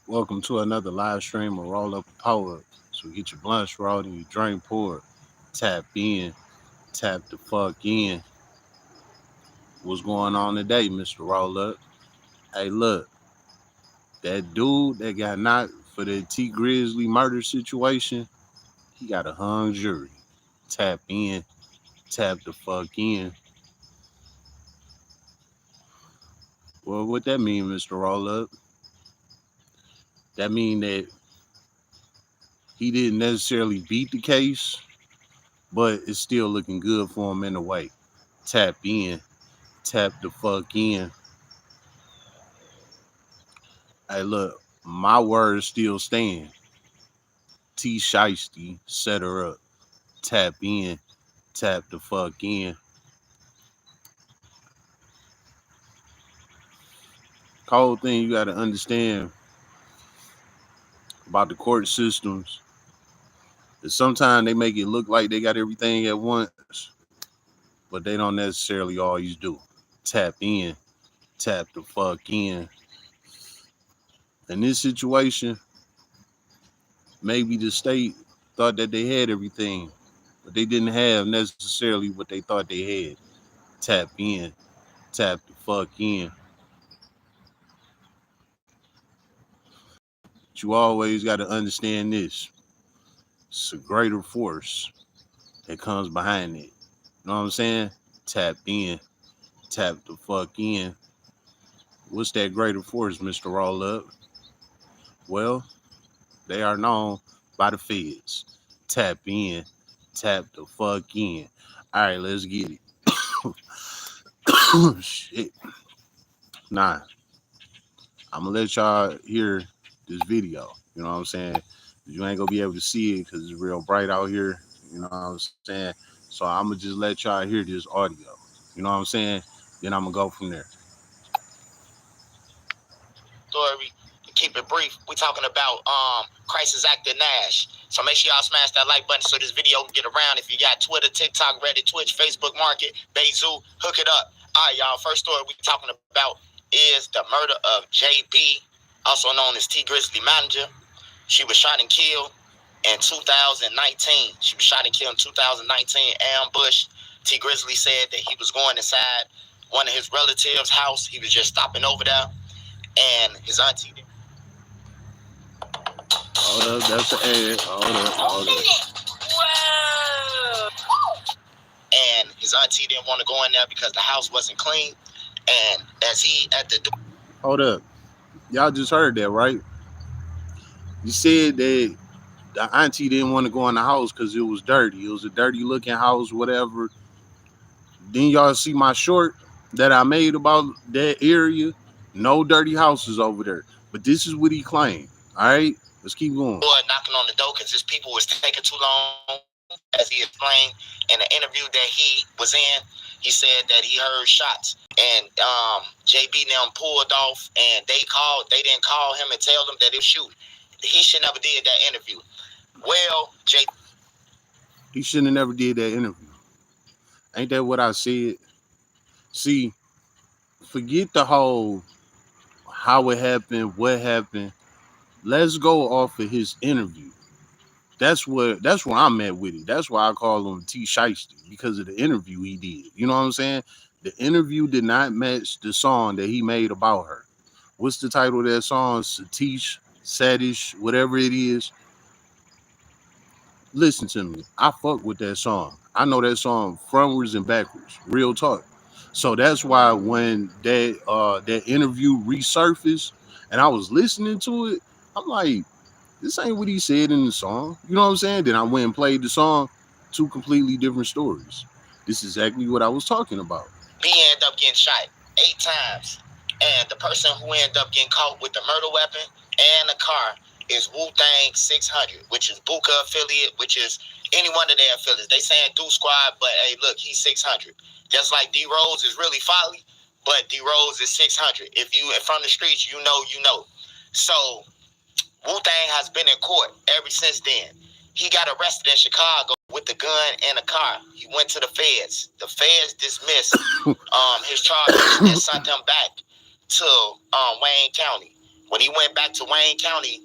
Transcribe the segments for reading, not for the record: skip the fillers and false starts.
Welcome to another live stream of Roll Up a Power. So get your blunts rolled and your drink poured. Tap in, tap the fuck in. What's going on today, Mr. Roll Up? Hey, look, that dude that got knocked for the T Grizzly murder situation, he got a hung jury. Tap in, tap the fuck in. Well, what that mean, Mr. Roll Up? That mean that he didn't necessarily beat the case, but it's still looking good for him in a way. Tap in, tap the fuck in. Hey, look, my words still stand. T Shiesty, set her up. Tap in, tap the fuck in. Cold thing you gotta understand about the court systems is sometimes they make it look like they got everything at once, but they don't necessarily always do. Tap in, tap the fuck in. In this situation, maybe the state thought that they had everything, but they didn't have necessarily what they thought they had. Tap in, tap the fuck in. But you always got to understand this. It's a greater force that comes behind it. You know what I'm saying? Tap in, tap the fuck in. What's that greater force, Mr. Roll Up? Well, they are known by the feds. Tap in, tap the fuck in. All right, let's get it. Shit. Nah, I'm gonna let y'all hear this video. You know what I'm saying? You ain't gonna be able to see it because it's real bright out here. You know what I'm saying? So I'm gonna just let y'all hear this audio. You know what I'm saying? Then I'm gonna go from there. Story. To keep it brief, we talking about crisis actor Nash. So make sure y'all smash that like button so this video can get around. If you got Twitter, TikTok, Reddit, Twitch, Facebook Market, Beizoo, hook it up. All right, y'all. First story we talking about is the murder of JB, also known as T Grizzly manager. She was shot and killed in 2019. She was shot and killed in 2019. Ambush. T Grizzly said that he was going inside one of his relatives' house. He was just stopping over there, and his auntie. Hold up, that's the ad. Hold up. Whoa! And his auntie didn't want to go in there because the house wasn't clean. And as he at the door. Hold up. Y'all just heard that, right? You said that the auntie didn't want to go in the house because it was dirty. It was a dirty looking house, whatever. Then y'all see my short that I made about that area. No dirty houses over there. But this is what he claimed. All right, let's keep going. Knocking on the door because his people was taking too long. As he explained in the interview that he was in, he said that he heard shots, and JB now pulled off, and they didn't call him and tell him that it was shooting. He should never did that interview. Well, he shouldn't have never did that interview. Ain't that what I said? See, forget the whole how it happened, what happened. Let's go off of his interview. That's where I'm at with it. That's why I call him T Shiesty, because of the interview he did. You know what I'm saying? The interview did not match the song that he made about her. What's the title of that song? Satish, Sadish, whatever it is. Listen to me. I fuck with that song. I know that song frontwards and backwards. Real talk. So that's why when that interview resurfaced and I was listening to it, I'm like, this ain't what he said in the song. You know what I'm saying? Then I went and played the song. Two completely different stories. This is exactly what I was talking about. He ended up getting shot 8 times. And the person who ended up getting caught with the murder weapon and the car is Wu-Tang 600, which is Buka affiliate, which is any one of their affiliates. They saying Do Squad, but hey, look, he's 600. Just like D Rose is really Folly, but D Rose is 600. If you from the streets, you know, you know. So Wu-Tang has been in court ever since then. He got arrested in Chicago with the gun and a car. He went to the feds. The feds dismissed his charges and sent him back to Wayne County. When he went back to Wayne County,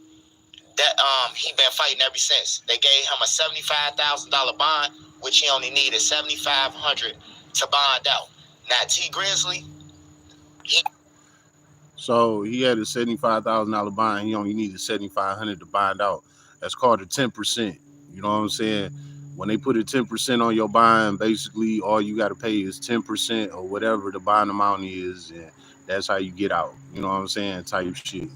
that he been fighting ever since. They gave him a $75,000 bond, which he only needed $7,500 to bond out. Now T Grizzly, he So he had a $75,000 bond. He only needed $7,500 to bond out. That's called a 10%. You know what I'm saying? When they put a 10% on your bond, basically all you got to pay is 10% or whatever the bond amount is, and that's how you get out. You know what I'm saying? Type shit.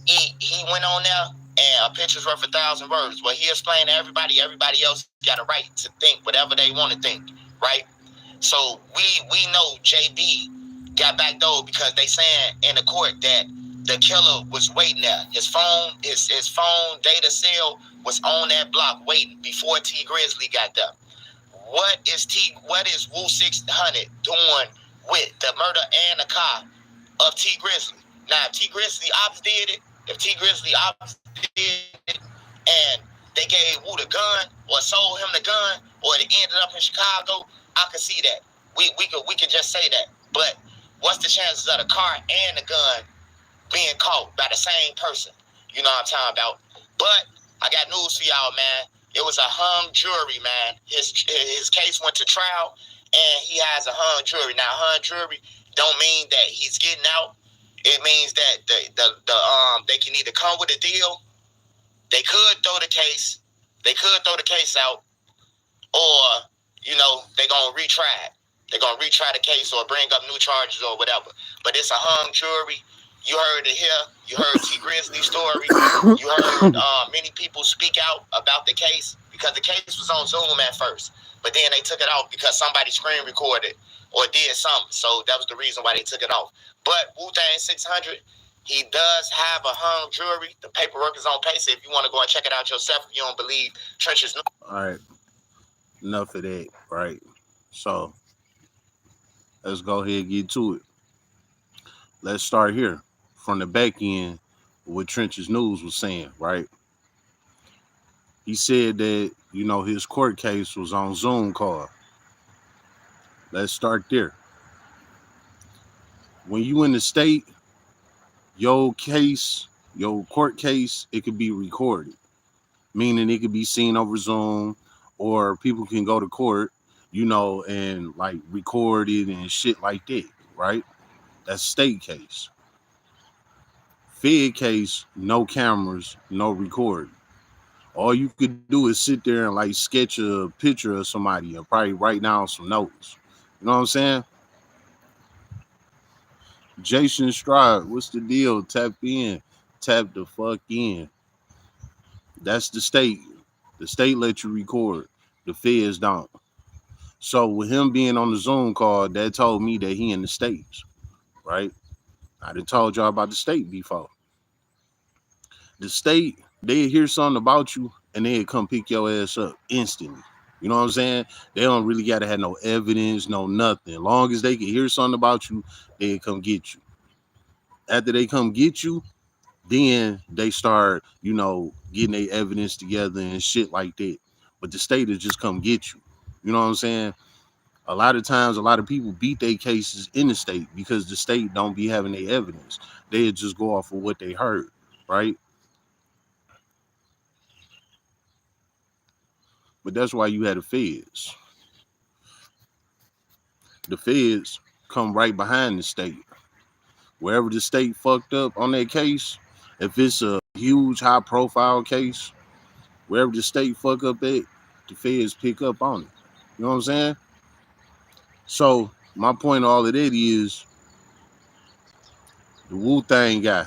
he went on there and a picture's worth 1,000 words. Well, he explained to everybody else got a right to think whatever they want to think, right? So we know JB got backdoored because they saying in the court that the killer was waiting there. His phone data cell was on that block waiting before T Grizzly got there. What is Wu 600 doing with the murder and the car of T Grizzly? Now if T Grizzly Ops did it, and they gave Wu the gun or sold him the gun or it ended up in Chicago, I could see that. We could just say that. But what's the chances of the car and the gun being caught by the same person? You know what I'm talking about? But I got news for y'all, man. It was a hung jury, man. His case went to trial, and he has a hung jury. Now, hung jury don't mean that he's getting out. It means that they can either come with a deal, they could throw the case out, or they're gonna retry it. They're gonna retry the case or bring up new charges or whatever. But it's a hung jury. You heard it here. You heard T Grizzly's story. You heard many people speak out about the case because the case was on Zoom at first, but then they took it off because somebody screen recorded or did something. So that was the reason why they took it off. But Wu-Tang 600, he does have a hung jury. The paperwork is on pace. If you want to go and check it out yourself, if you don't believe Trench's. All right. Enough of that, right? So let's go ahead and get to it. Let's start here from the back end. What Trench's News was saying, right? He said that his court case was on Zoom call. Let's start there. When you in the state, your court case, it could be recorded, meaning it could be seen over Zoom, or people can go to court, and like record it and shit like that, right? That's state case. Fed case, no cameras, no recording. All you could do is sit there and like sketch a picture of somebody and probably write down some notes. You know what I'm saying? Jason Stroud, what's the deal? Tap in. Tap the fuck in. That's the state. The state lets you record. The feds don't. So with him being on the Zoom call, that told me that he in the States, right? I done told y'all about the state before. The state, they hear something about you and they come pick your ass up instantly. You know what I'm saying? They don't really got to have no evidence, no nothing. As long as they can hear something about you, they come get you. After they come get you, then they start, getting their evidence together and shit like that. But the state will just come get you. You know what I'm saying? A lot of times, a lot of people beat their cases in the state because the state don't be having their evidence. They just go off of what they heard, right? But that's why you had the feds. The feds come right behind the state. Wherever the state fucked up on that case, if it's a huge high profile case, wherever the state fuck up at, the feds pick up on it. You know what I'm saying? So my point of all of that is the Wu-Tang guy.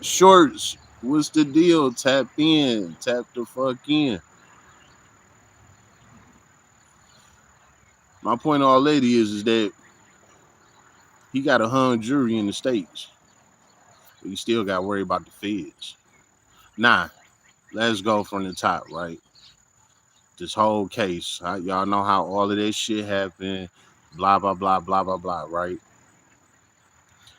Shorts, what's the deal? Tap in. Tap the fuck in. My point of all that is that he got a hung jury in the States. But he still got to worry about the feds. Nah, let's go from the top, right? This whole case. Y'all know how all of that shit happened. Blah, blah, blah, blah, blah, blah, right?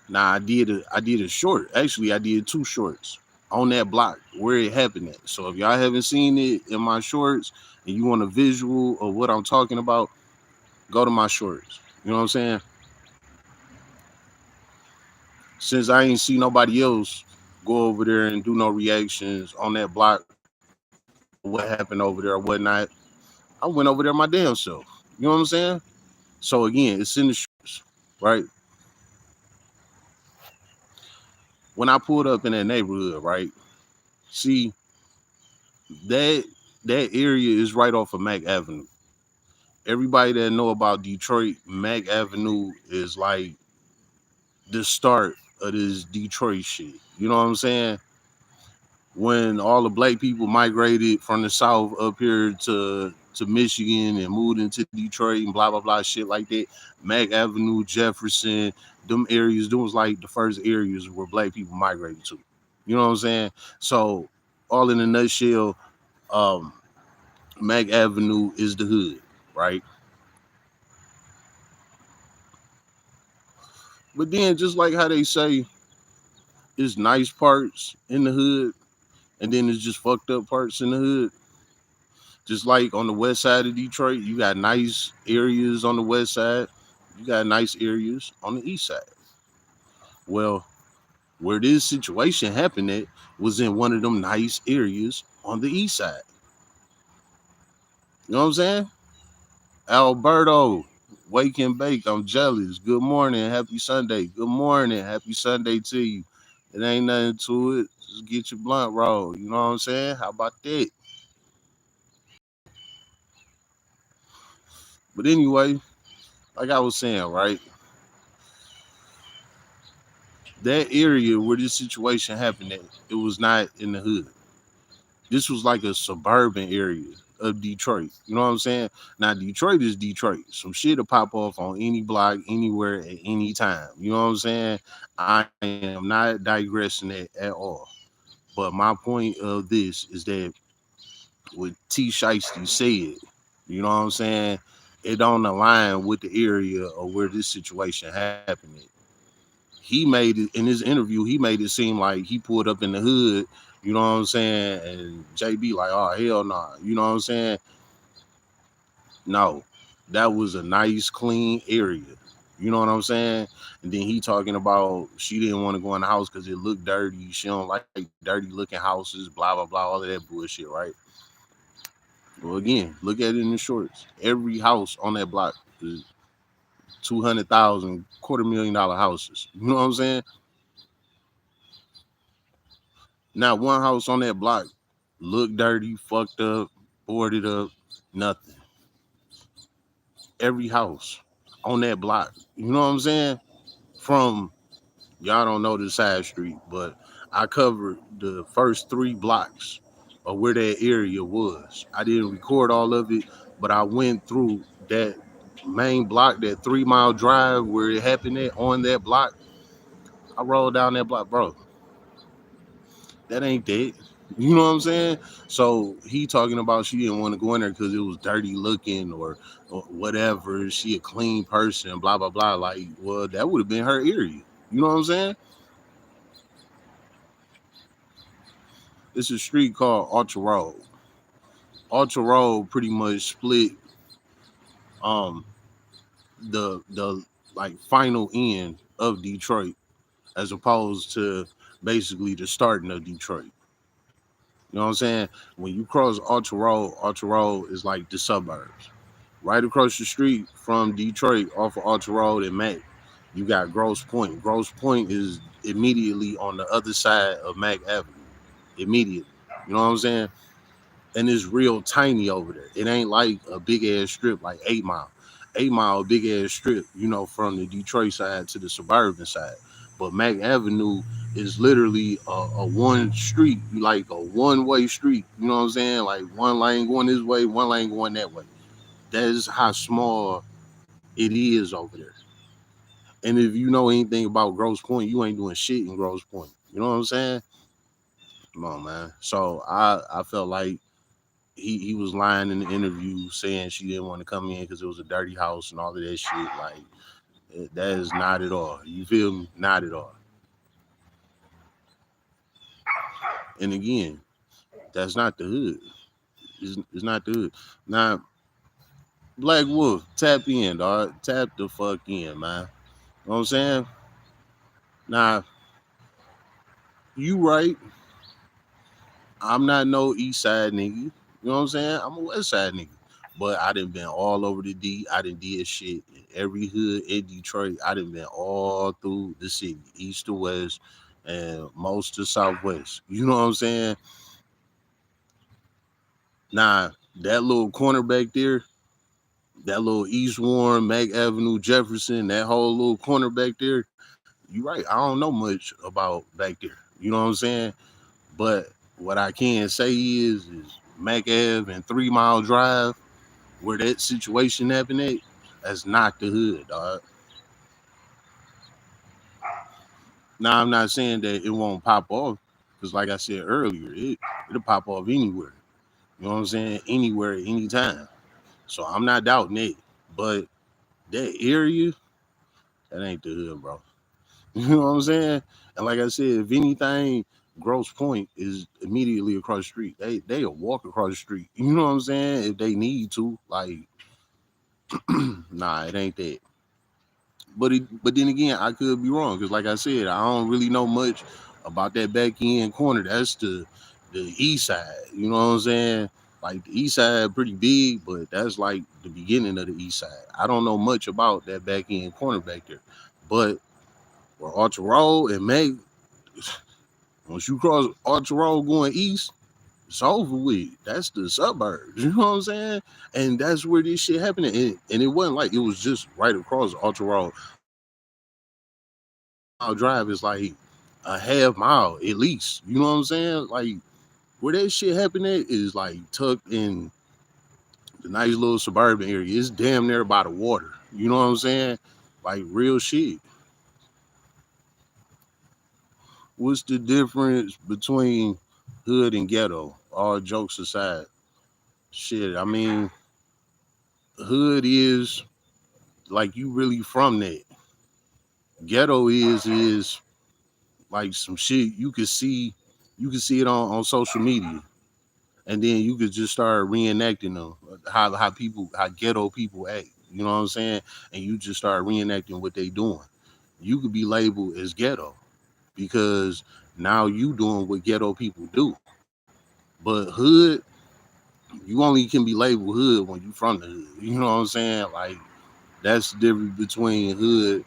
Now, I did a short. Actually, I did 2 shorts on that block where it happened at. So if y'all haven't seen it in my shorts and you want a visual of what I'm talking about, go to my shorts. You know what I'm saying? Since I ain't see nobody else go over there and do no reactions on that block or what happened over there or whatnot, I went over there my damn self. You know what I'm saying? So again, it's in the streets, right? When I pulled up in that neighborhood, right? See, that that area is right off of Mac Avenue. Everybody that know about Detroit, Mac Avenue is like the start of this Detroit shit. You know what I'm saying? When all the black people migrated from the south up here to Michigan and moved into Detroit and blah blah blah shit like that, Mac Avenue, Jefferson, them areas, them was like the first areas where black people migrated to. You know what I'm saying? So all in a nutshell, um, Mac Avenue is the hood, right? But then just like how they say it's nice parts in the hood, and then it's just fucked up parts in the hood. Just like on the west side of Detroit, you got nice areas on the west side, you got nice areas on the east side. Well, where this situation happened at was in one of them nice areas on the east side. You know what I'm saying? Alberto, wake and bake. I'm jealous. Good morning. Happy Sunday. Good morning. Happy Sunday to you. It ain't nothing to it. Just get your blunt roll. You know what I'm saying? How about that? But anyway, like I was saying, right? That area where this situation happened at, it was not in the hood. This was like a suburban area of Detroit. You know what I'm saying? Now Detroit is Detroit. Some shit will pop off on any block, anywhere, at any time. You know what I'm saying? I am not digressing that at all. But my point of this is that what T Shiesty said, you know what I'm saying? It don't align with the area of where this situation happened at. He made it in his interview, he made it seem like he pulled up in the hood, you know what I'm saying? And JB like, oh hell nah. You know what I'm saying? No. That was a nice, clean area. You know what I'm saying? And then he talking about she didn't want to go in the house because it looked dirty. She don't like dirty looking houses, blah blah blah, all of that bullshit, right? Well, again, look at it in the shorts. Every house on that block is 200,000, $250,000 houses. You know what I'm saying? Not one house on that block look dirty, fucked up, boarded up, nothing. Every house on that block. You know what I'm saying? From y'all don't know the side street, but I covered the first 3 blocks of where that area was. I didn't record all of it, but I went through that main block, that 3 mile drive where it happened at on that block. I rolled down that block, bro. That ain't that. You know what I'm saying? So he talking about she didn't want to go in there because it was dirty looking or whatever. She a clean person, blah blah blah. Like, well, that would have been her area. You know what I'm saying? It's a street called Ultra Road. Ultra Road pretty much split um the like final end of Detroit as opposed to basically the starting of Detroit. You know what I'm saying? When you cross Ultra Road is like the suburbs. Right across the street from Detroit off of Ultra Road and Mac, you got Grosse Point. Grosse Point is immediately on the other side of Mac Avenue. Immediately. You know what I'm saying? And it's real tiny over there. It ain't like a big ass strip like 8 Mile. 8 Mile, big ass strip, you know, from the Detroit side to the suburban side. But Mac Avenue is literally a one street, like a one-way street. You know what I'm saying? Like one lane going this way, one lane going that way. That is how small it is over there. And if you know anything about Grosse Point, you ain't doing shit in Grosse Point. You know what I'm saying? Come on, man. So I felt like he was lying in the interview saying she didn't want to come in because it was a dirty house and all of that shit. Like that is not at all. You feel me? Not at all. And again, that's not the hood. It's not the hood. Now, Black Wolf, tap in, dog. Tap the fuck in, man. You know what I'm saying? Nah. You right. I'm not no East Side nigga. You know what I'm saying? I'm a West Side nigga. But I done been all over the D. I done did shit in every hood in Detroit. I done been all through the city, east to west, and most to southwest. You know what I'm saying? Nah, that little corner back there, that little East Warren, Mac Avenue, Jefferson, that whole little corner back there, you right. I don't know much about back there. You know what I'm saying? But what I can say is Mac Ave and 3 Mile Drive, where that situation happened at, that's not the hood, dog. Now I'm not saying that it won't pop off, because like I said earlier, it'll pop off anywhere. You know what I'm saying? Anywhere, anytime. So I'm not doubting it. But that area, that ain't the hood, bro. You know what I'm saying? And like I said, if anything, Gross Point is immediately across the street. They'll walk across the street. You know what I'm saying? If they need to. Like, nah, it ain't that. But then again, I could be wrong because, like I said, I don't really know much about that back end corner. That's the east side. You know what I'm saying? Like the east side pretty big, but that's like the beginning of the east side. I don't know much about that back end corner back there. But where Archer Road and Meg, once you cross Archer Road going east, it's over with. That's the suburbs. You know what I'm saying? And that's where this shit happened. And it wasn't like it was just right across Archer Road. That 3 Mile Drive is like a half mile at least. You know what I'm saying? Like where that shit happened at is like tucked in the nice little suburban area. It's damn near by the water. You know what I'm saying? Like real shit. What's the difference between hood and ghetto? All jokes aside. Shit, I mean, hood is like you really from that. Ghetto is like some shit you can see it on social media. And then you could just start reenacting them, how ghetto people act. You know what I'm saying? And you just start reenacting what they doing. You could be labeled as ghetto because now you doing what ghetto people do. But hood, you only can be labeled hood when you from the hood. You know what I'm saying? Like that's the difference between hood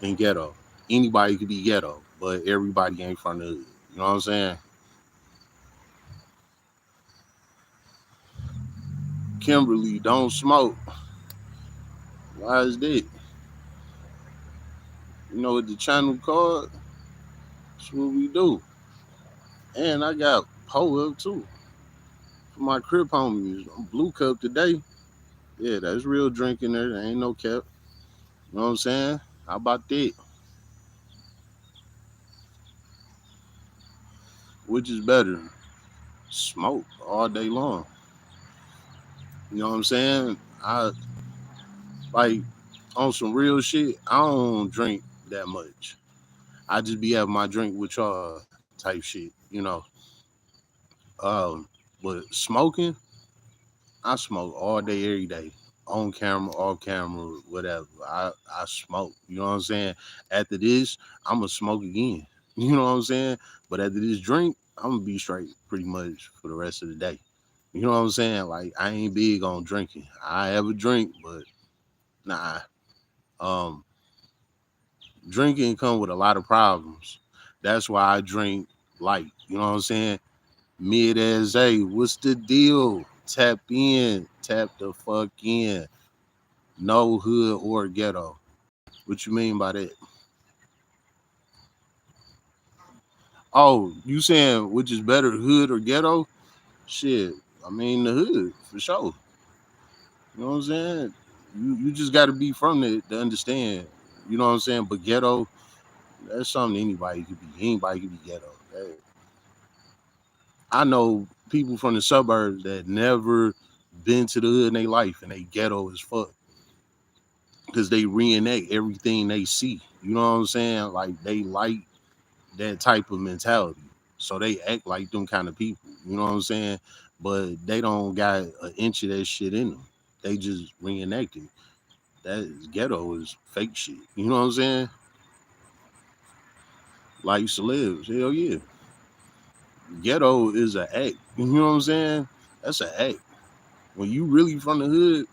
and ghetto. Anybody could be ghetto, but everybody ain't from the hood. You know what I'm saying? Kimberly, don't smoke. Why is that? You know what the channel called? That's what we do. And I got Poe up too for my crib homies. I'm Blue Cup today. Yeah, that's real drink in there. There ain't no cap. You know what I'm saying? How about that? Which is better? Smoke all day long. You know what I'm saying? I like on some real shit. I don't drink that much. I just be having my drink with y'all type shit. You know. Um, but smoking, I smoke all day, every day, on camera, off camera, whatever. I smoke. You know what I'm saying? After this, I'm gonna smoke again. You know what I'm saying? But after this drink, I'm gonna be straight pretty much for the rest of the day. You know what I'm saying? Like I ain't big on drinking. I have a drink, but nah. Um, Drinking come with a lot of problems. That's why I drink light. You know what I'm saying? Mid as a, what's the deal? Tap in, tap the fuck in. No hood or ghetto. What you mean by that? Oh, you saying which is better, hood or ghetto? Shit, I mean the hood for sure. You know what I'm saying? You just got to be from it to understand. You know what I'm saying? But ghetto, that's something anybody could be. Anybody could be ghetto. I know people from the suburbs that never been to the hood in their life and they ghetto as fuck because they reenact everything they see. You know what I'm saying? Like they like that type of mentality. So they act like them kind of people. You know what I'm saying? But they don't got an inch of that shit in them. They just reenact it. That is ghetto is fake shit. You know what I'm saying? like celebs. Hell yeah, ghetto is an act. You know what I'm saying? That's an act. When you really from the hood,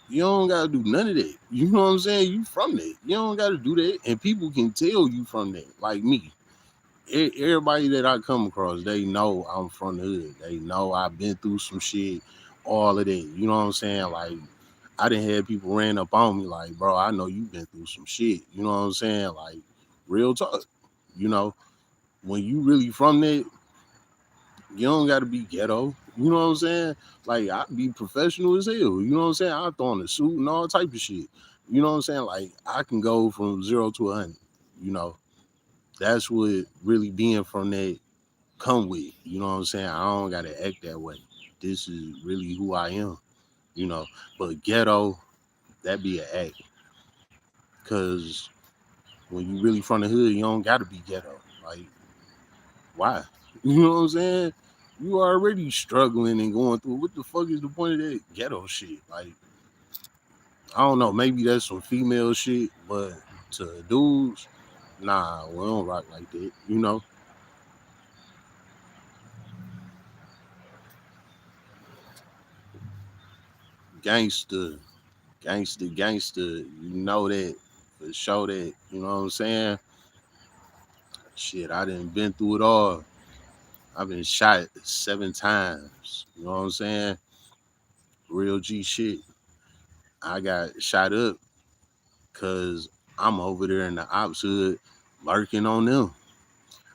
you don't gotta do none of that. You know what I'm saying? You from that. You don't gotta do that, and people can tell you from that. Like me, everybody that I come across, they know I'm from the hood. They know I've been through some shit, all of that. You know what I'm saying? Like I didn't have people ran up on me like, bro, I know you've been through some shit. You know what I'm saying? Like real talk. You know, when you really from that, you don't got to be ghetto. You know what I'm saying? Like I be professional as hell. You know what I'm saying? I throw on a suit and all type of shit. You know what I'm saying? Like I can go from 0 to 100. You know, that's what really being from that come with. You know what I'm saying? I don't gotta act that way. This is really who I am. You know, but ghetto, that be an act. Cause when you really from the hood, you don't gotta be ghetto. Like why? You know what I'm saying? You already struggling and going through. What the fuck is the point of that ghetto shit? Like, I don't know. Maybe that's some female shit, but to dudes, nah, we don't rock like that. You know, gangster, gangster. You know that for sure. That you know what I'm saying? Shit, I didn't been through it all. I've been shot 7 times. You know what I'm saying? Real G shit. I got shot up because I'm over there in the ops hood lurking on them.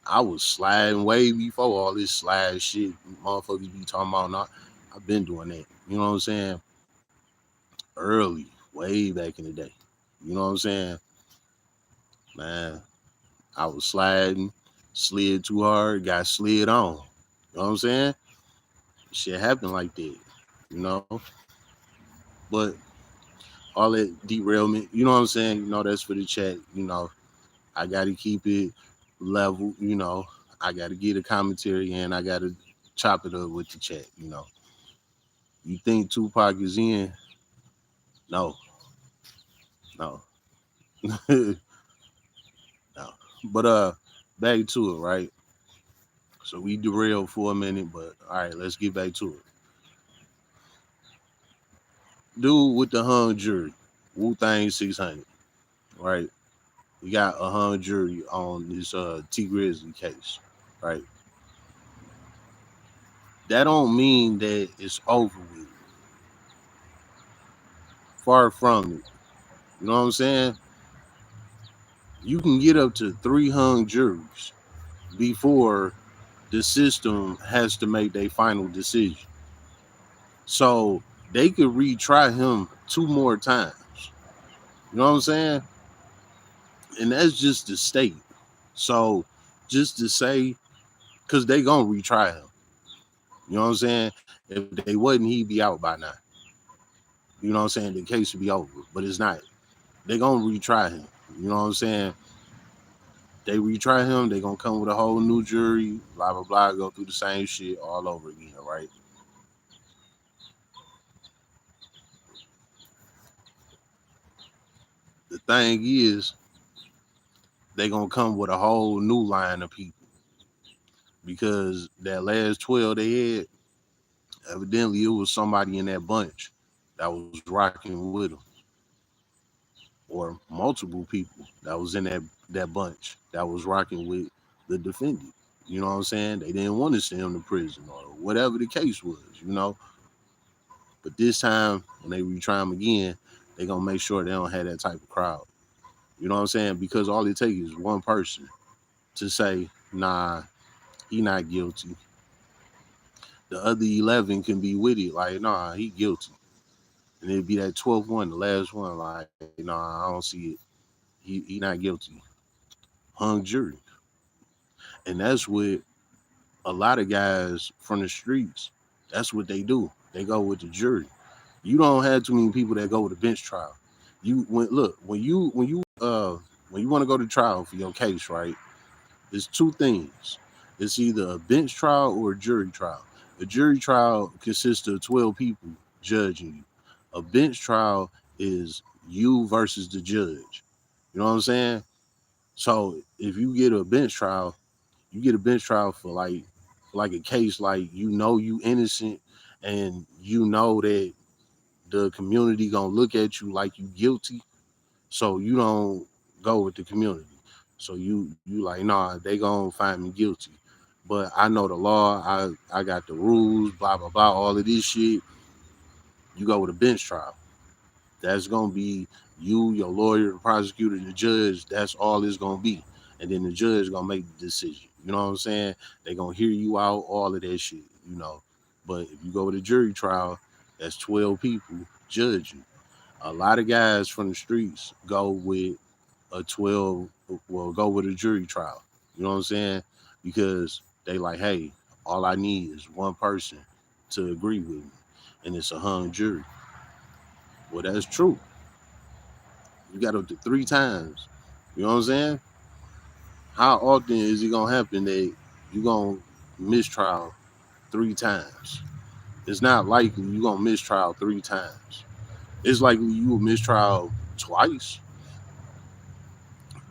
I was sliding way before all this slide shit motherfuckers be talking about. Now, I've been doing that. You know what I'm saying? Early, way back in the day. You know what I'm saying? Man, I was sliding, slid too hard, got slid on. You know what I'm saying? Shit happened like that. You know? But all that derailment, you know what I'm saying? You know, that's for the chat. You know, I got to keep it level. You know, I got to get a commentary and I got to chop it up with the chat. You know, you think Tupac is in? No, no, no. But back to it, right? So we derailed for a minute, but all right, let's get back to it. Dude with the hung jury, Wu Thang 600, right? We got a hung jury on this T Grizzly case, right? That don't mean that it's over with. Far from it. You know what I'm saying? You can get up to 3 hung juries before the system has to make their final decision. So they could retry him 2 more times. You know what I'm saying? And that's just the state. So just to say, because they gonna retry him. You know what I'm saying? If they wasn't, he'd be out by now. You know what I'm saying? The case would be over, but it's not. They gonna retry him. You know what I'm saying? They retry him, they gonna come with a whole new jury, blah blah blah, go through the same shit all over again, right? The thing is, they gonna come with a whole new line of people because that last 12 they had, evidently it was somebody in that bunch that was rocking with them, or multiple people that was in that bunch that was rocking with the defendant. You know what I'm saying? They didn't want to send him to prison or whatever the case was, you know. But this time, when they retry him again, they gonna make sure they don't have that type of crowd. You know what I'm saying? Because all it takes is one person to say, "Nah, he not guilty." The other 11 can be with it, like, "Nah, he guilty," and it'd be that 12th one, the last one, like, "Nah, I don't see it. He not guilty." Hung jury, and that's what a lot of guys from the streets. That's what they do. They go with the jury. You don't have too many people that go with a bench trial. You when look when you want to go to trial for your case, right? There's two things. It's either a bench trial or a jury trial. A jury trial consists of 12 people judging you. A bench trial is you versus the judge. You know what I'm saying? So if you get a bench trial, you get a bench trial for like a case like you innocent, and you know that the community gonna look at you like you guilty, so you don't go with the community. So you like, nah, they gonna find me guilty. But I know the law, I got the rules, blah blah blah, all of this shit. You go with a bench trial. That's gonna be you, your lawyer, the prosecutor, the judge. That's all it's gonna be. And then the judge gonna make the decision. You know what I'm saying? They gonna hear you out, all of that shit, you know. But if you go with a jury trial, that's 12 people judge you. A lot of guys from the streets go with a 12, well, go with a jury trial. You know what I'm saying? Because they like, hey, all I need is one person to agree with me, and it's a hung jury. Well, that's true. You got up to 3 times. You know what I'm saying? How often is it gonna happen that you gonna mistrial 3 times? It's not likely you gonna mistrial 3 times. It's likely you will mistrial twice,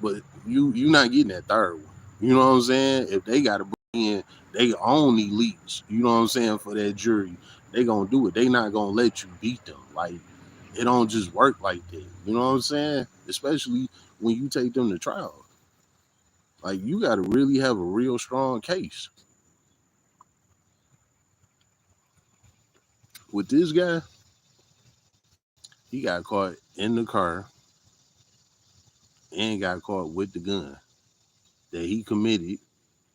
but you not getting that third one. You know what I'm saying? If they gotta bring in they own elites, you know what I'm saying, for that jury, they gonna do it. They not gonna let you beat them. Like, it don't just work like that. You know what I'm saying? Especially when you take them to trial. Like, you gotta really have a real strong case. With this guy, he got caught in the car and got caught with the gun that he committed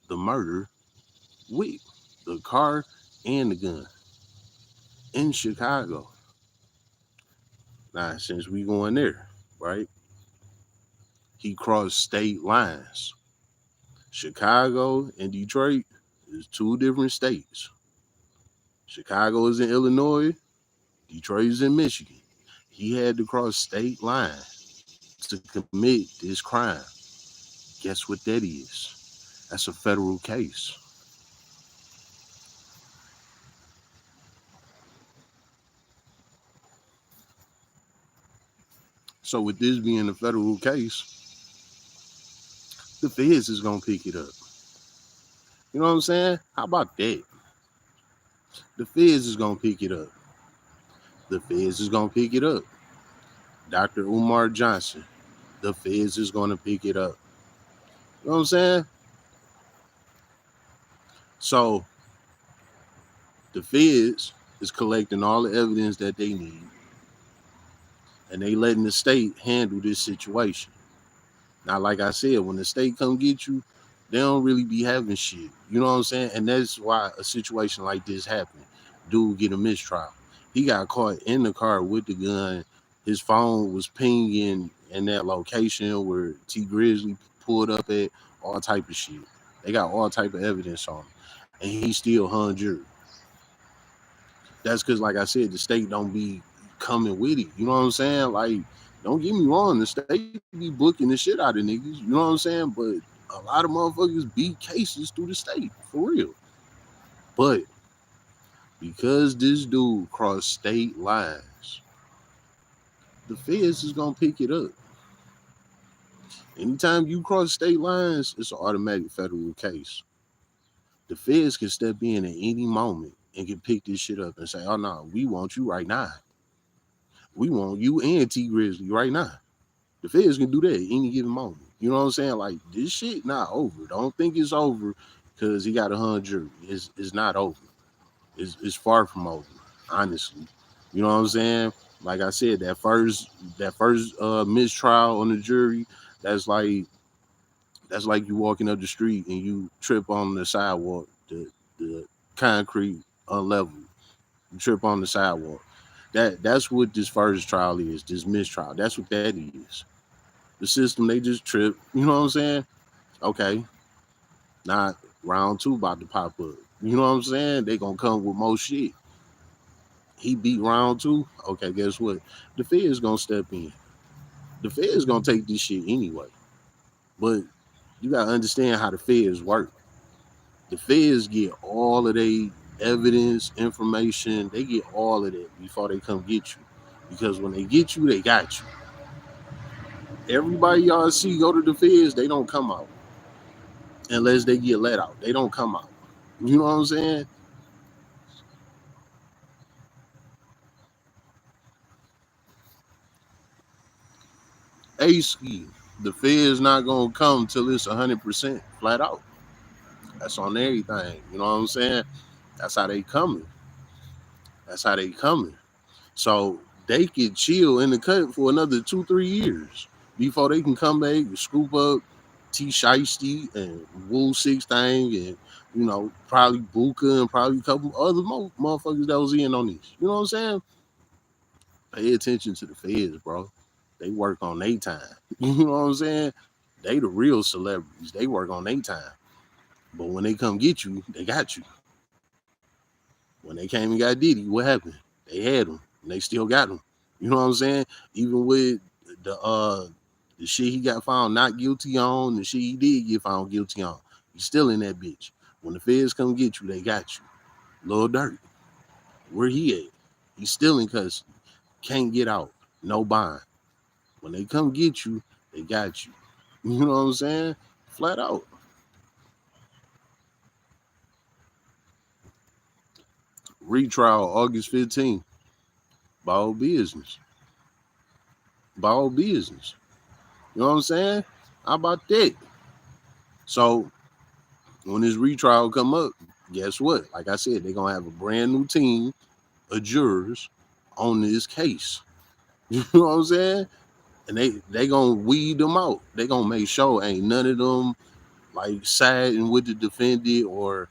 the murder with. The car and the gun in Chicago. Now, since we going there, right? He crossed state lines. Chicago and Detroit is 2 different states. Chicago is in Illinois, Detroit is in Michigan. He had to cross state line to commit this crime. Guess what that is? That's a federal case. So with this being a federal case, the feds is gonna pick it up. You know what I'm saying? How about that? The feds is gonna pick it up. The feds is gonna pick it up. Dr. Umar Johnson, the feds is gonna pick it up. You know what I'm saying? So the feds is collecting all the evidence that they need, and they letting the state handle this situation. Now, like I said, when the state come get you, they don't really be having shit. You know what I'm saying? And that's why a situation like this happened. Dude get a mistrial. He got caught in the car with the gun. His phone was pinging in that location where T Grizzly pulled up at, all type of shit. They got all type of evidence on him. And he still hung jury. That's because, like I said, the state don't be coming with it. You know what I'm saying? Like, don't get me wrong, the state be booking the shit out of niggas. You know what I'm saying? But a lot of motherfuckers beat cases through the state, for real. But because this dude crossed state lines, the feds is gonna pick it up. Anytime you cross state lines, it's an automatic federal case. The feds can step in at any moment and can pick this shit up and say, "Oh no, we want you right now. We want you and T Grizzly right now." The feds can do that at any given moment. You know what I'm saying? Like, this shit not over. Don't think it's over because he got a hung jury. It's not over. It's far from over, honestly. You know what I'm saying? Like I said, that first mistrial on the jury, that's like that's like you walking up the street and you trip on the sidewalk, the concrete unlevel. You trip on the sidewalk. That's what this first trial is, this mistrial. That's what that is. The system, they just trip. You know what I'm saying? Okay, now round two about to pop up. You know what I'm saying? They gonna come with more shit. He beat round two. Okay, guess what? The Fed's gonna step in. The Fed's gonna take this shit anyway. But you gotta understand how the Feds work. The Feds get all of their evidence, information. They get all of that before they come get you. Because when they get you, they got you. Everybody y'all see go to the feds, they don't come out unless they get let out. They don't come out. You know what I'm saying? A-ski, the feds not gonna come till it's 100% flat out. That's on everything. You know what I'm saying? That's how they coming. That's how they coming. So they could chill in the cut for another 2-3 years before they can come back and scoop up T Shiesty and Wool Six Thing and probably Buka and probably a couple other motherfuckers that was in on this. You know what I'm saying? Pay attention to the feds, bro. They work on their time. You know what I'm saying? They the real celebrities. They work on their time. But when they come get you, they got you. When they came and got Diddy, what happened? They had him, and they still got him. You know what I'm saying? Even with the shit he got found not guilty on, the shit he did get found guilty on, he's still in that bitch. When the feds come get you, they got you. Lil Durk, where he at? He's still in custody. Can't get out. No bond. When they come get you, they got you. You know what I'm saying? Flat out. Retrial August 15th. Ball business. Ball business. You know what I'm saying? How about that? So when this retrial come up, guess what? Like I said, they're gonna have a brand new team of jurors on this case. You know what I'm saying? And they gonna weed them out. They gonna make sure ain't none of them like siding with the defendant or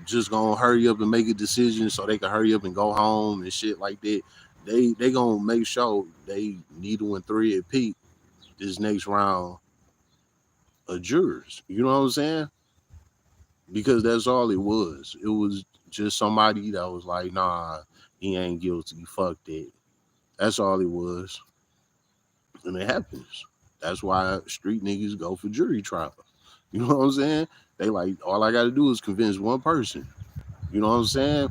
just gonna hurry up and make a decision so they can hurry up and go home and shit like that. They gonna make sure they needle and thread Pete this next round of jurors. You know what I'm saying? Because that's all it was. It was just somebody that was like, nah, he ain't guilty. Fuck that. That's all it was. And it happens. That's why street niggas go for jury trial. You know what I'm saying? They like, all I gotta do is convince one person. You know what I'm saying?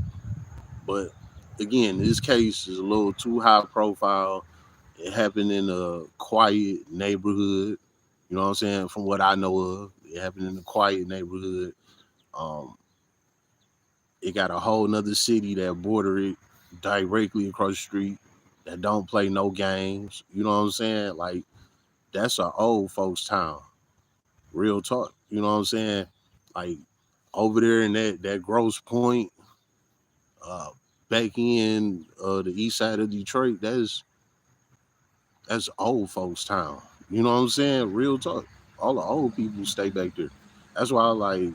But again, this case is a little too high profile. It happened in a quiet neighborhood. You know what I'm saying? From what I know of, it happened in a quiet neighborhood. Um, it got a whole nother city that border it directly across the street that don't play no games. You know what I'm saying? Like that's an old folks town. Real talk. You know what I'm saying? Like over there in that Grosse Point, uh, back in the east side of Detroit, that's old folks town. You know what I'm saying? Real talk. All the old people stay back there. That's why I like,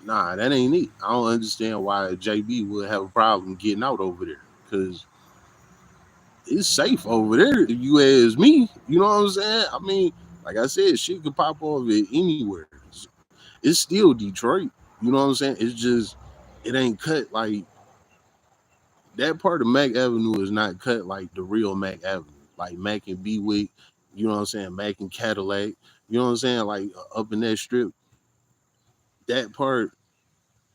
nah, that ain't it. I don't understand why JB would have a problem getting out over there. Cause it's safe over there if you ask me. You know what I'm saying? I mean, like I said, shit could pop off it anywhere. It's still Detroit. You know what I'm saying? It's just it ain't cut like that part of Mac Avenue is not cut like the real Mac Avenue. Like Mac and Bewick, you know what I'm saying? Mac and Cadillac. You know what I'm saying? Like up in that strip, that part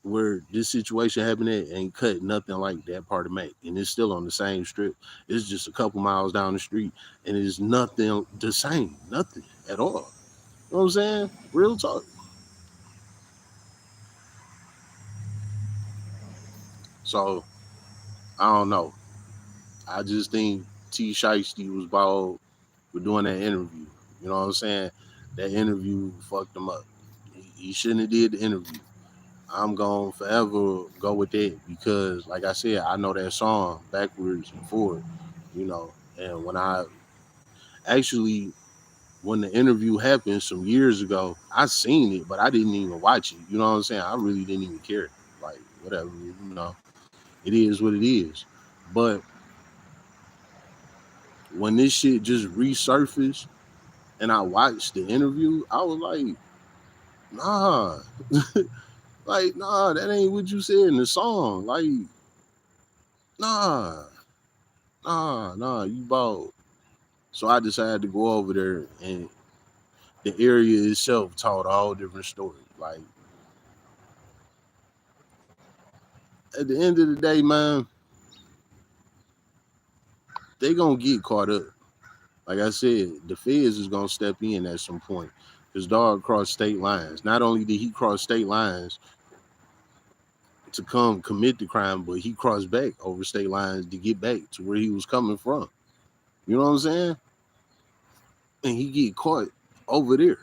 where this situation happened at ain't cut nothing like that part of Mac. And it's still on the same strip. It's just a couple miles down the street. And it's nothing the same. Nothing at all. You know what I'm saying? Real talk. So I don't know. I just think T Shiesty was bald for doing that interview. You know what I'm saying? That interview fucked him up. He shouldn't have did the interview. I'm going to forever go with that because, like I said, I know that song backwards and forward. And actually, when the interview happened some years ago, I seen it, but I didn't even watch it. You know what I'm saying? I really didn't even care. Like, whatever, it is what it is. But when this shit just resurfaced and I watched the interview, I was like, nah, like, nah, that ain't what you said in the song. Like, nah, nah, you bald. So I decided to go over there, and the area itself told a whole different story. Like, at the end of the day, man, they gonna get caught up. Like I said, the feds is gonna step in at some point. His dog crossed state lines. Not only did he cross state lines to come commit the crime, but he crossed back over state lines to get back to where he was coming from. You know what I'm saying? And he get caught over there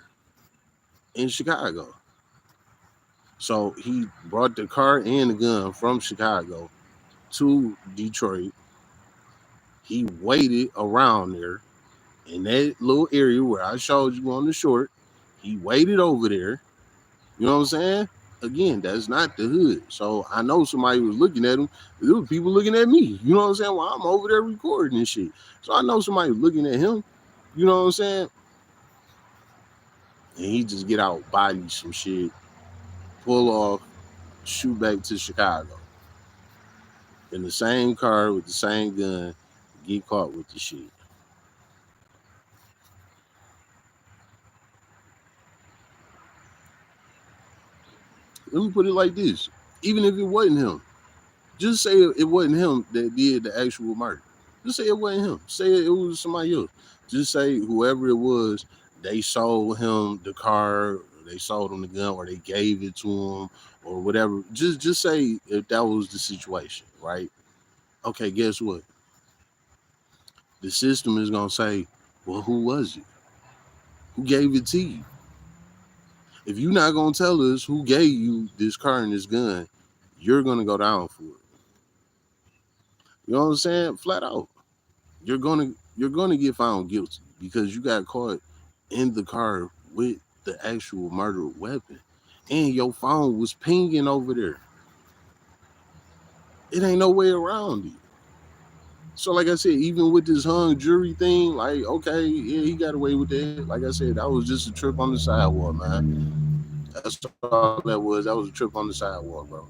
in Chicago. So he brought the car and the gun from Chicago to Detroit. He waited around there in that little area where I showed you on the short. He waited over there. You know what I'm saying? Again, that's not the hood. So I know somebody was looking at him. There were people looking at me. You know what I'm saying? Well, I'm over there recording and shit. So I know somebody was looking at him. You know what I'm saying? And he just get out, body some shit, pull off, shoot back to Chicago in the same car with the same gun, get caught with the shit. Let me put it like this: even if it wasn't him, just say it wasn't him that did the actual murder. Just say it wasn't him. Say it was somebody else. Just say whoever it was, they sold him the car, or they sold him the gun, or they gave it to him, or whatever. Just say if that was the situation, right? Okay, guess what? The system is gonna say, well, who was it? Who gave it to you? If you're not gonna tell us who gave you this car and this gun, you're gonna go down for it. You know what I'm saying? Flat out. You're gonna get found guilty because you got caught in the car with the actual murder weapon. And your phone was pinging over there. It ain't no way around it. So, like I said, even with this hung jury thing, like, okay, yeah, he got away with that. Like I said, that was just a trip on the sidewalk, man. That's all that was. That was a trip on the sidewalk, bro.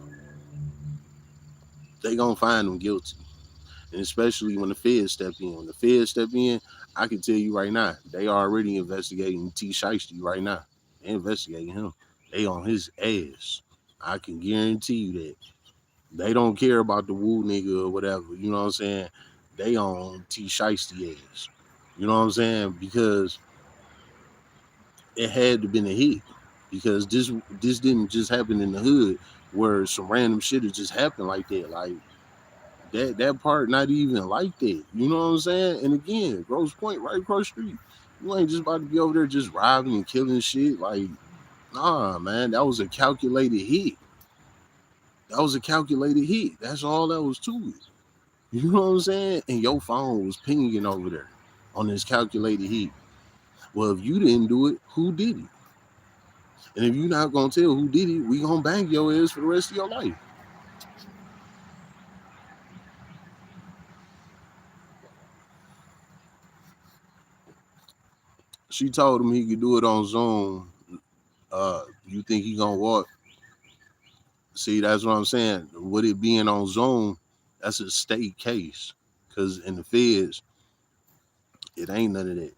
They gonna find him guilty. And especially when the feds step in. When the feds step in, I can tell you right now, they already investigating T. Shiesty right now. They investigating him. They on his ass. I can guarantee you that. They don't care about the woo nigga or whatever. You know what I'm saying? They on T. Shiesty ass. You know what I'm saying? Because it had to been a hit. Because this didn't just happen in the hood where some random shit had just happened like that. Like that part not even like that. You know what I'm saying? And again, Grosse Point right across the street. You ain't just about to be over there just robbing and killing shit. Like, nah, man, that was a calculated hit. That was a calculated hit. That's all that was to it. You know what I'm saying? And your phone was pinging over there on this calculated hit. Well, if you didn't do it, who did it? And if you're not gonna tell who did it, we gonna bang your ass for the rest of your life. She told him he could do it on Zoom. You think he gonna walk? See, that's what I'm saying. With it being on Zoom, that's a state case. Cause in the feds, it ain't none of that.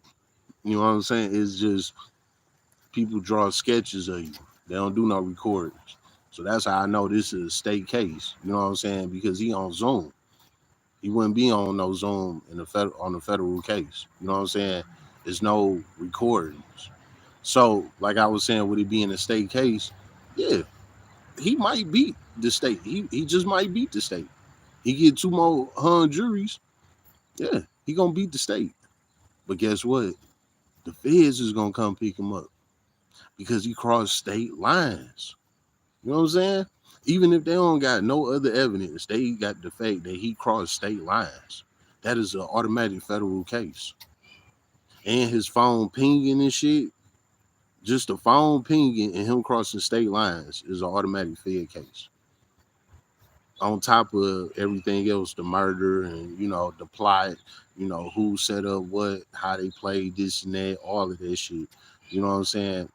You know what I'm saying? It's just people draw sketches of you. They don't do no recordings. So that's how I know this is a state case. You know what I'm saying? Because he on Zoom. He wouldn't be on no Zoom in on the federal case. You know what I'm saying? There's no recordings. So, like I was saying, with it being a state case, yeah, he might beat the state. He just might beat the state. He get two more hung juries. Yeah, he gonna beat the state. But guess what? The feds is gonna come pick him up because he crossed state lines. You know what I'm saying? Even if they don't got no other evidence, they got the fact that he crossed state lines. That is an automatic federal case. And his phone pinging and shit, just the phone pinging and him crossing state lines is an automatic Fed case. On top of everything else, the murder and the plot, who set up what, how they played this and that, all of that shit. You know what I'm saying?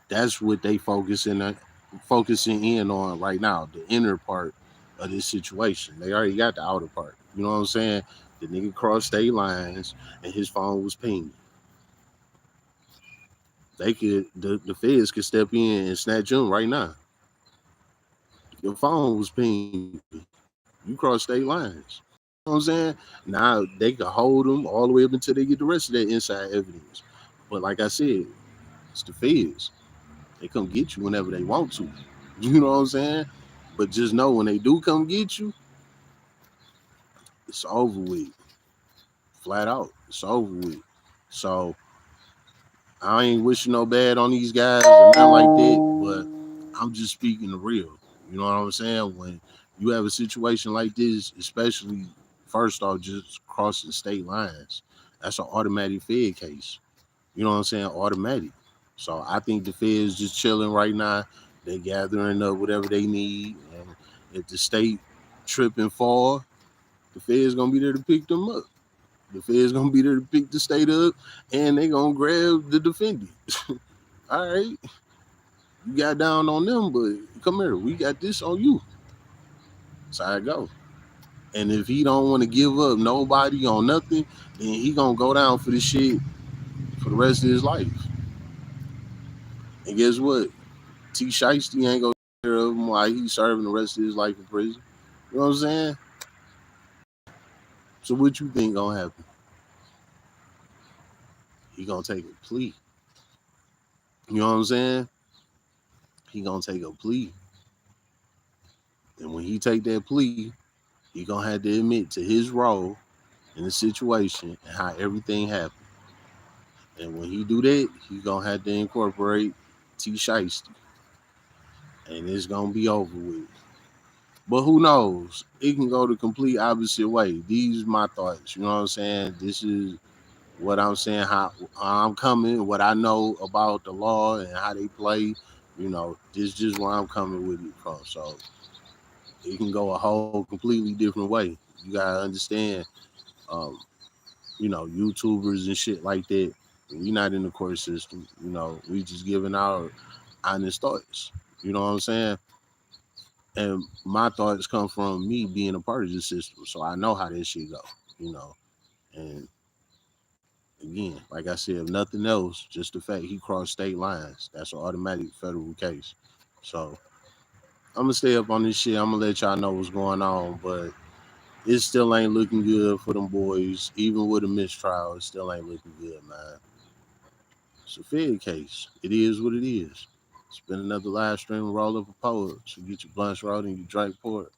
That's what they focusing in on right now, the inner part of this situation. They already got the outer part. You know what I'm saying? The nigga crossed state lines and his phone was pinging. The feds could step in and snatch him right now. Your phone was pinging. You crossed state lines. know what I'm saying? Now they can hold them all the way up until they get the rest of that inside evidence. But like I said, it's the feds. They come get you whenever they want to. You know what I'm saying? But just know when they do come get you, it's over with. Flat out. It's over with. So I ain't wishing no bad on these guys or nothing like that, but I'm just speaking the real. You know what I'm saying? When you have a situation like this, especially first off, just crossing state lines, that's an automatic Fed case. You know what I'm saying? Automatic. So I think the Fed's just chilling right now. They gathering up whatever they need, and if the state trip and fall, the Fed's gonna be there to pick them up. The Fed's gonna be there to pick the state up, and they gonna grab the defendant. All right, you got down on them, but come here, we got this on you. That's how I go. And if he don't want to give up nobody on nothing, then he gonna go down for this shit for the rest of his life. And guess what? T. Shiesty ain't gonna take care of him while he's serving the rest of his life in prison. You know what I'm saying? So what you think gonna happen? He gonna take a plea. You know what I'm saying? He gonna take a plea. And when he take that plea, he gonna have to admit to his role in the situation and how everything happened. And when he do that, he gonna have to incorporate T. Shiesty. And it's gonna be over with. But who knows? It can go the complete opposite way. These are my thoughts. You know what I'm saying? This is what I'm saying, how I'm coming, what I know about the law and how they play. You know, this is just where I'm coming with it from. So it can go a whole completely different way. You gotta understand, um, YouTubers and shit like that. We not in the court system. We just giving our honest thoughts. You know what I'm saying? And my thoughts come from me being a part of the system, so I know how this shit go. You know, and again, like I said, if nothing else, just the fact he crossed state lines, that's an automatic federal case. So I'm gonna stay up on this shit. I'm gonna let y'all know what's going on, but it still ain't looking good for them boys. Even with a mistrial, it still ain't looking good, man. It's a Fed case. It is what it is. It's been another live stream. Roll up a poet. So get your blunts rolled and you drink pour it.